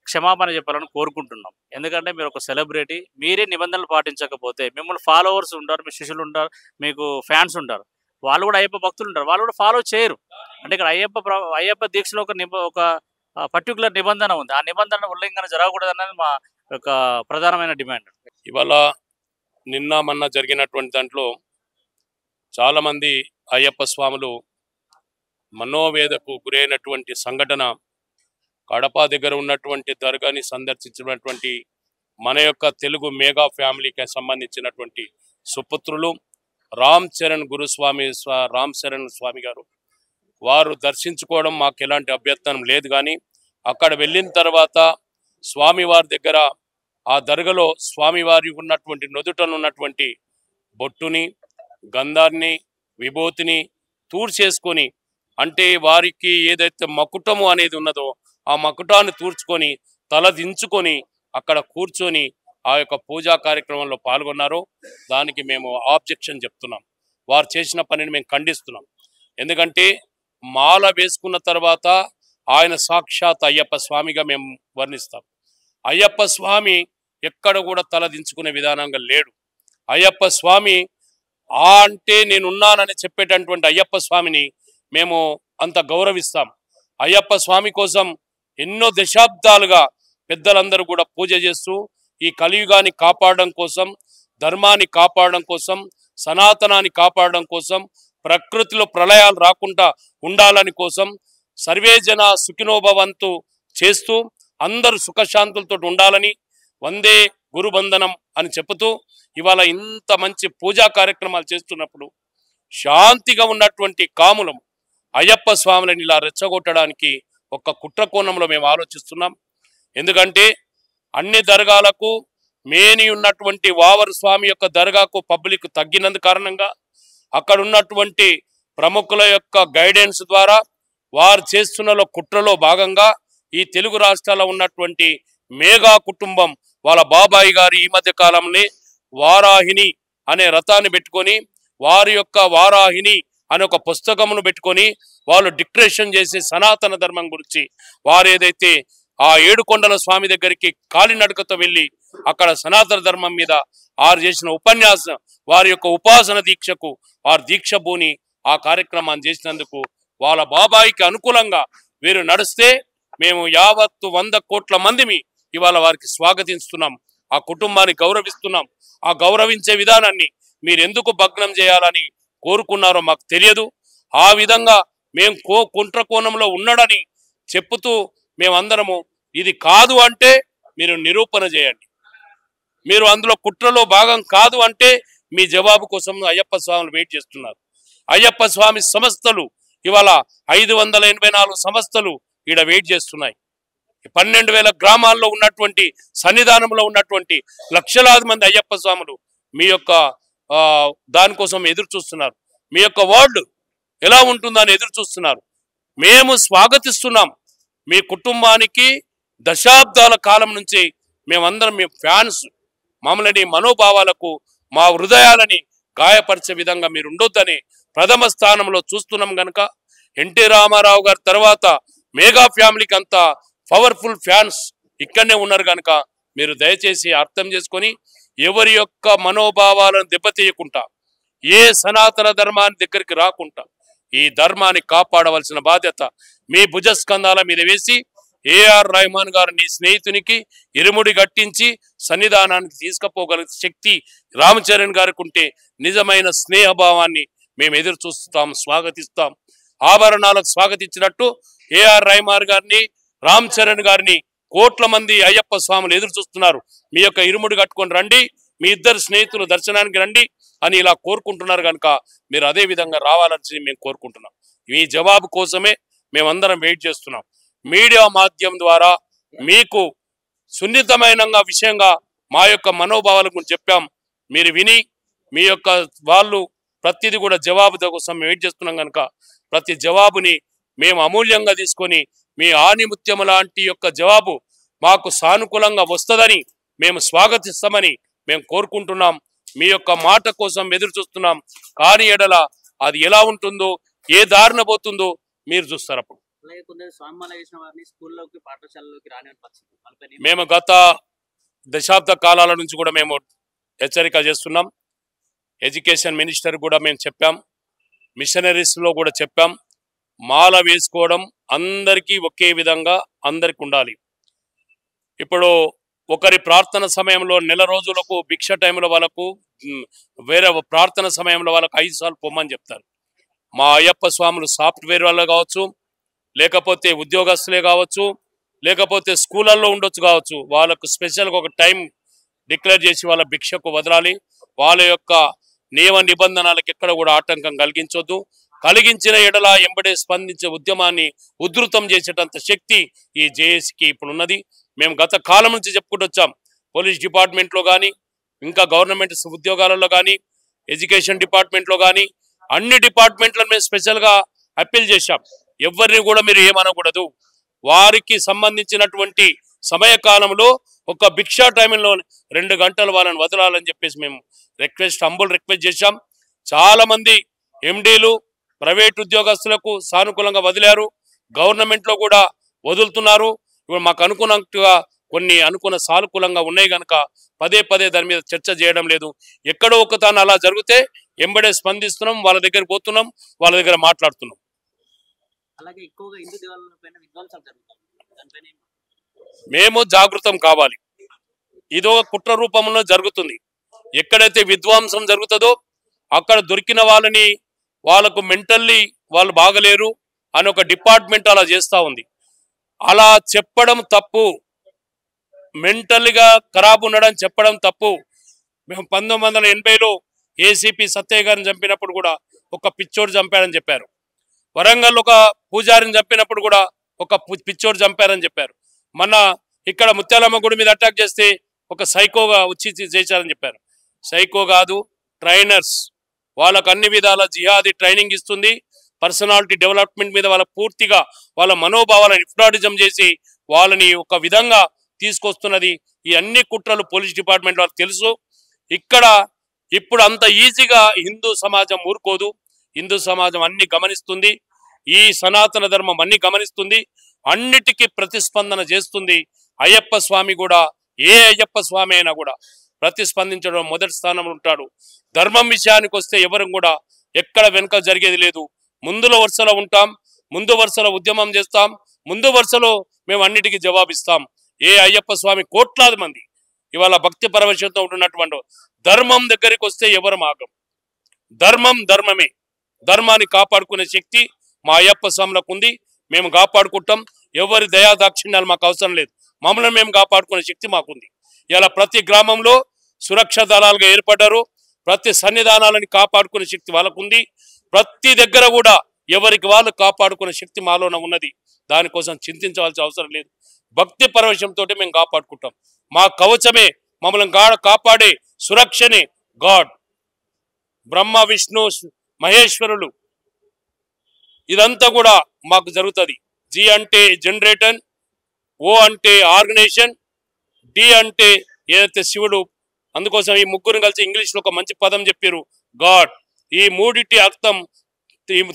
క్షమాపణ చెప్పాలని కోరుకుంటున్నాం. ఎందుకంటే మీరు ఒక సెలబ్రిటీ, మీరే నిబంధనలు పాటించకపోతే మిమ్మల్ని ఫాలోవర్స్ ఉంటారు, మీ శిష్యులు ఉంటారు, మీకు ఫ్యాన్స్ ఉంటారు, వాళ్ళు కూడా అయ్యప్ప భక్తులు ఉంటారు, వాళ్ళు కూడా ఫాలో చేయరు. అంటే ఇక్కడ అయ్యప్ప దీక్షలో ఒక పర్టికులర్ నిబంధన ఉంది. ఆ నిబంధన ఉల్లంఘన జరగకూడదు అనేది మా యొక్క ప్రధానమైన డిమాండ్. ఇవాళ నిన్న మొన్న జరిగినటువంటి దాంట్లో చాలామంది అయ్యప్ప స్వాములు మనోవేదకు గురైనటువంటి సంఘటన కడప దగ్గర ఉన్నటువంటి దర్గాని సందర్శించినటువంటి మన యొక్క తెలుగు మెగా ఫ్యామిలీకి సంబంధించినటువంటి సుపుత్రులు రామ్ చరణ్ స్వామి గారు వారు దర్శించుకోవడం మాకు ఎలాంటి అభ్యంతరం లేదు. కానీ అక్కడ వెళ్ళిన తర్వాత స్వామివారి దగ్గర ఆ దర్గలో స్వామివారి ఉన్నటువంటి నుదుటను ఉన్నటువంటి బొట్టుని, గంధాన్ని, విభూతిని తూర్చేసుకొని, అంటే వారికి ఏదైతే మకుటము అనేది ఉన్నదో ఆ మకుటాన్ని తూర్చుకొని తల దించుకొని అక్కడ కూర్చొని ఆ యొక్క పూజా కార్యక్రమంలో పాల్గొన్నారో దానికి మేము ఆబ్జెక్షన్ చెప్తున్నాం. వారు చేసిన పనిని మేము ఖండిస్తున్నాం. ఎందుకంటే మాల వేసుకున్న తర్వాత ఆయన సాక్షాత్ అయ్యప్ప స్వామిగా మేము వర్ణిస్తాం. అయ్యప్ప స్వామి ఎక్కడ కూడా తల దించుకునే విధానంగా లేడు. అయ్యప్ప స్వామి అంటే నేనున్నానని చెప్పేటటువంటి అయ్యప్ప స్వామిని మేము అంత గౌరవిస్తాం. అయ్యప్ప స్వామి కోసం ఎన్నో దశాబ్దాలుగా పెద్దలందరూ కూడా పూజ చేస్తూ ఈ కలియుగాన్ని కాపాడడం కోసం, ధర్మాన్ని కాపాడడం కోసం, సనాతనాన్ని కాపాడడం కోసం, ప్రకృతిలో ప్రళయాలు రాకుండా ఉండాలని కోసం, సర్వే జన సుఖినోభవంతు చేస్తూ అందరూ సుఖశాంతులతో ఉండాలని వందే గురుబంధనం అని చెబుతూ ఇవాళ ఇంత మంచి పూజా కార్యక్రమాలు చేస్తున్నప్పుడు శాంతిగా ఉన్నటువంటి కాములం అయ్యప్ప స్వాములని ఇలా రెచ్చగొట్టడానికి ఒక కుట్ర కోణంలో మేము ఆలోచిస్తున్నాం. ఎందుకంటే అన్ని దర్గాలకు మేని ఉన్నటువంటి వావరు స్వామి యొక్క దర్గాకు పబ్లిక్ తగ్గినందు కారణంగా అక్కడ ఉన్నటువంటి ప్రముఖుల యొక్క గైడెన్స్ ద్వారా వారు చేస్తున్న కుట్రలో భాగంగా ఈ తెలుగు రాష్ట్రాల్లో ఉన్నటువంటి మేఘా కుటుంబం వాళ్ళ బాబాయి గారు ఈ మధ్య కాలంలో వారాహిని అనే రథాన్ని పెట్టుకొని వారి యొక్క వారాహిని అనే ఒక పుస్తకమును పెట్టుకొని వాళ్ళు డిక్టరేషన్ చేసి సనాతన ధర్మం గురించి వారు ఏదైతే ఆ ఏడుకొండల స్వామి దగ్గరికి కాలినడకతో వెళ్ళి అక్కడ సనాతన ధర్మం మీద వారు చేసిన ఉపన్యాసం, వారి యొక్క ఉపాసన దీక్షకు వారు దీక్ష భూని ఆ కార్యక్రమాన్ని చేసినందుకు వాళ్ళ బాబాయికి అనుకూలంగా వీరు నడిస్తే మేము యావత్తు 100 కోట్ల మందిమి ఇవాళ వారికి స్వాగతిస్తున్నాం. ఆ కుటుంబాన్ని గౌరవిస్తున్నాం. ఆ గౌరవించే విధానాన్ని మీరు ఎందుకు భగ్నం చేయాలని కోరుకున్నారో మాకు తెలియదు. ఆ విధంగా మేము కుట్ర కోణంలో ఉన్నాడని చెప్పుతూ మేమందరము ఇది కాదు అంటే మీరు నిరూపణ చేయండి. మీరు అందులో కుట్రలో భాగం కాదు అంటే మీ జవాబు కోసం అయ్యప్ప స్వాములు వెయిట్ చేస్తున్నారు. అయ్యప్ప స్వామి సంస్థలు ఇవాళ 584 సంస్థలు ఈడ వెయిట్ చేస్తున్నాయి. 12,000 గ్రామాల్లో ఉన్నటువంటి సన్నిధానంలో ఉన్నటువంటి లక్షలాది మంది అయ్యప్ప స్వాములు మీ యొక్క దానికోసం ఎదురు చూస్తున్నారు. మీ యొక్క వర్డ్ ఎలా ఉంటుందని ఎదురు చూస్తున్నారు. మేము స్వాగతిస్తున్నాం. మీ కుటుంబానికి దశాబ్దాల కాలం నుంచి మేమందరం మీ ఫ్యాన్స్. మమ్మల్ని మనోభావాలకు మా హృదయాలని గాయపరిచే విధంగా మీరు ఉండొద్దని ప్రథమ స్థానంలో చూస్తున్నాం కనుక ఎన్టీ రామారావు గారి తర్వాత మేఘా ఫ్యామిలీకి అంత పవర్ఫుల్ ఫ్యాన్స్ ఇక్కడనే ఉన్నారు కనుక మీరు దయచేసి అర్థం చేసుకొని ఎవరి యొక్క మనోభావాలను దెబ్బతీయకుండా ఏ సనాతన ధర్మాన్ని దగ్గరికి రాకుండా ఈ ధర్మాన్ని కాపాడవలసిన బాధ్యత మీ భుజస్కంధాల మీద వేసి ఏఆర్ రెహమాన్ గారు నీ స్నేహితునికి ఇరుముడి గట్టించి సన్నిధానానికి తీసుకుపోగలిగే శక్తి రామ్ చరణ్ గారికి ఉంటే నిజమైన స్నేహభావాన్ని మేము ఎదురు చూస్తాం, స్వాగతిస్తాం. ఆభరణాలకు స్వాగతించినట్టు ఏఆర్ రెహమాన్ గారిని, రామ్ చరణ్ గారిని కోట్ల మంది అయ్యప్ప స్వాములు ఎదురు చూస్తున్నారు. మీ యొక్క ఇరుముడి కట్టుకొని రండి, మీ ఇద్దరు స్నేహితులు దర్శనానికి రండి అని ఇలా కోరుకుంటున్నారు కనుక మీరు అదే విధంగా రావాలని మేము కోరుకుంటున్నాం. మీ జవాబు కోసమే మేమందరం వెయిట్ చేస్తున్నాం. మీడియా మాధ్యమం ద్వారా మీకు సున్నితమైన విషయంగా మా యొక్క మనోభావాల గురించి చెప్పాం. మీరు విని మీ యొక్క వాళ్ళు ప్రతిదీ కూడా జవాబు కోసం వెయిట్ చేస్తున్నాం కనుక ప్రతి జవాబుని మేము అమూల్యంగా తీసుకొని మీ ఆనిముత్యం లాంటి యొక్క జవాబు మాకు సానుకూలంగా వస్తుందని మేము స్వాగతిస్తామని మేము కోరుకుంటున్నాం. మీ యొక్క మాట కోసం ఎదురు చూస్తున్నాం. కానీ ఎడల అది ఎలా ఉంటుందో, ఏ దారిన పోతుందో మీరు చూస్తారు. అప్పుడు మేము గత దశాబ్ద కాలాల నుంచి కూడా మేము హెచ్చరిక చేస్తున్నాం. ఎడ్యుకేషన్ మినిస్టర్ కూడా మేము చెప్పాం, మిషనరీస్లో కూడా చెప్పాం. మాల వేసుకోవడం అందరికీ ఒకే విధంగా అందరికి ఉండాలి. ఇప్పుడు ఒకరి ప్రార్థన సమయంలో నెల రోజులకు భిక్ష టైంలో వాళ్ళకు వేరే ప్రార్థన సమయంలో వాళ్ళకు 5 సార్లు పొమ్మని చెప్తారు. మా అయ్యప్ప స్వాములు సాఫ్ట్వేర్ వాళ్ళు కావచ్చు, లేకపోతే ఉద్యోగస్తులే కావచ్చు, లేకపోతే స్కూళ్ళల్లో ఉండొచ్చు కావచ్చు, వాళ్ళకు స్పెషల్గా ఒక టైం డిక్లేర్ చేసి వాళ్ళ భిక్షకు వదలాలి. వాళ్ళ యొక్క నియమ నిబంధనలకు ఎక్కడ కూడా ఆటంకం కలిగించొద్దు. కలిగించిన ఎడల ఎంబడే స్పందించే ఉద్యమాన్ని ఉధృతం చేసేటంత శక్తి ఈ జేఏసీకి ఇప్పుడు ఉన్నది. మేము గత కాలం నుంచి చెప్పుకుంటూ వచ్చాం. పోలీస్ డిపార్ట్మెంట్లో కానీ, ఇంకా గవర్నమెంట్ ఉద్యోగాలలో కానీ, ఎడ్యుకేషన్ డిపార్ట్మెంట్లో కానీ, అన్ని డిపార్ట్మెంట్లను మేము స్పెషల్గా అప్పీల్ చేశాం. ఎవరిని కూడా మీరు ఏమనకూడదు. వారికి సంబంధించినటువంటి సమయకాలంలో ఒక భిక్షా టైంలో 2 గంటలు వాళ్ళని వదలాలని చెప్పేసి మేము హంబుల్ రిక్వెస్ట్ చేశాం. చాలామంది ఎండీలు ప్రైవేట్ ఉద్యోగస్తులకు సానుకూలంగా వదిలారు, గవర్నమెంట్లో కూడా వదులుతున్నారు. ఇప్పుడు మాకు అనుకున్నట్టుగా కొన్ని సానుకూలంగా ఉన్నాయి కనుక పదే దాని మీద చర్చ చేయడం లేదు. ఎక్కడో ఒక తాను అలా జరిగితే ఎంబడే స్పందిస్తున్నాం, వాళ్ళ దగ్గర పోతున్నాం, వాళ్ళ దగ్గర మాట్లాడుతున్నాం. అలాగే ఎక్కువగా హిందూ దేవాలయాలపైన విధ్వంసాలు జరుగుతాయి, దానిపైన మేము జాగృతం కావాలి. ఇదో కుట్ర రూపంలో జరుగుతుంది. ఎక్కడైతే విధ్వంసం జరుగుతుందో అక్కడ దొరికిన వాళ్ళకు మెంటల్లీ వాళ్ళు బాగలేరు అని ఒక డిపార్ట్మెంట్ అలా చేస్తూ ఉంది. అలా చెప్పడం తప్పు. మెంటల్గా ఖరాబ్ ఉండడం చెప్పడం తప్పు. మేము 1980లో ఏసీపీ సత్యయ్య గారిని చంపినప్పుడు కూడా ఒక పిచ్చోడు చంపాడని చెప్పారు. వరంగల్ ఒక పూజారిని చంపినప్పుడు కూడా ఒక పిచ్చోడు చంపారని చెప్పారు. మొన్న ఇక్కడ ముత్యాలమ్మ గుడి మీద అటాక్ చేస్తే ఒక సైకోగా వచ్చి చేశారని చెప్పారు. సైకో కాదు, ట్రైనర్స్. వాళ్ళకు అన్ని విధాల జిహాదీ ట్రైనింగ్ ఇస్తుంది. పర్సనాలిటీ డెవలప్మెంట్ మీద వాళ్ళ పూర్తిగా వాళ్ళ మనోభావాలను హిప్నాటిజం చేసి వాళ్ళని ఒక విధంగా తీసుకొస్తున్నది. ఈ అన్ని కుట్రలు పోలీస్ డిపార్ట్మెంట్ వాళ్ళకి తెలుసు. ఇక్కడ ఇప్పుడు అంత ఈజీగా హిందూ సమాజం ఊరుకోదు. హిందూ సమాజం అన్ని గమనిస్తుంది. ఈ సనాతన ధర్మం అన్ని గమనిస్తుంది, అన్నిటికీ ప్రతిస్పందన చేస్తుంది. అయ్యప్ప స్వామి కూడా, ఏ అయ్యప్ప స్వామి అయినా కూడా ప్రతిస్పందించడం మొదటి స్థానంలో ఉంటాడు. ధర్మం విషయానికి వస్తే ఎవరు కూడా ఎక్కడ వెనుక జరిగేది లేదు. ముందులో వరుసలో ఉంటాం, ముందు వరుసలో ఉద్యమం చేస్తాం, ముందు వరుసలో మేము అన్నిటికీ జవాబిస్తాం. ఏ అయ్యప్ప స్వామి కోట్లాది మంది ఇవాళ భక్తి పరవశంతో ఉంటున్నటువంటి ధర్మం దగ్గరికి వస్తే ఎవరు ఆగం. ధర్మమే. ధర్మాన్ని కాపాడుకునే శక్తి మా అయ్యప్ప స్వాములకు ఉంది. మేము కాపాడుకుంటాం. ఎవరి దయాదాక్షిణ్యాలు మాకు అవసరం లేదు. మమ్మల్ని మేము కాపాడుకునే శక్తి మాకుంది. ఇలా ప్రతి గ్రామంలో సురక్షా దళాలుగా ఏర్పడ్డారు. ప్రతి సన్నిధానాలని కాపాడుకునే శక్తి వాళ్ళకుంది. ప్రతి దగ్గర కూడా ఎవరికి వాళ్ళు కాపాడుకునే శక్తి మాలోనే ఉన్నది. దానికోసం చింతించవలసిన అవసరం లేదు. భక్తి పరవశంతో మేము కాపాడుకుంటాం. మా కవచమే మమ్మల్ని కాపాడే సురక్షనే గాడ్. బ్రహ్మ, విష్ణు, మహేశ్వరులు, ఇదంతా కూడా మాకు జరుగుతుంది. జి అంటే జనరేటర్, ఓ అంటే ఆర్గనైజేషన్, డి అంటే ఏదైతే శివుడు. అందుకోసం ఈ ముగ్గురు కలిసి ఇంగ్లీష్లో ఒక మంచి పదం చెప్పారు, గాడ్. ఈ మూడిటి అర్థం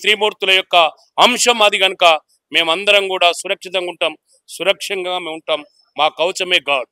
త్రిమూర్తుల యొక్క అంశం అది కనుక మేమందరం కూడా సురక్షితంగా ఉంటాం, సురక్షంగా మేము ఉంటాం. మా కవచమే గాడ్.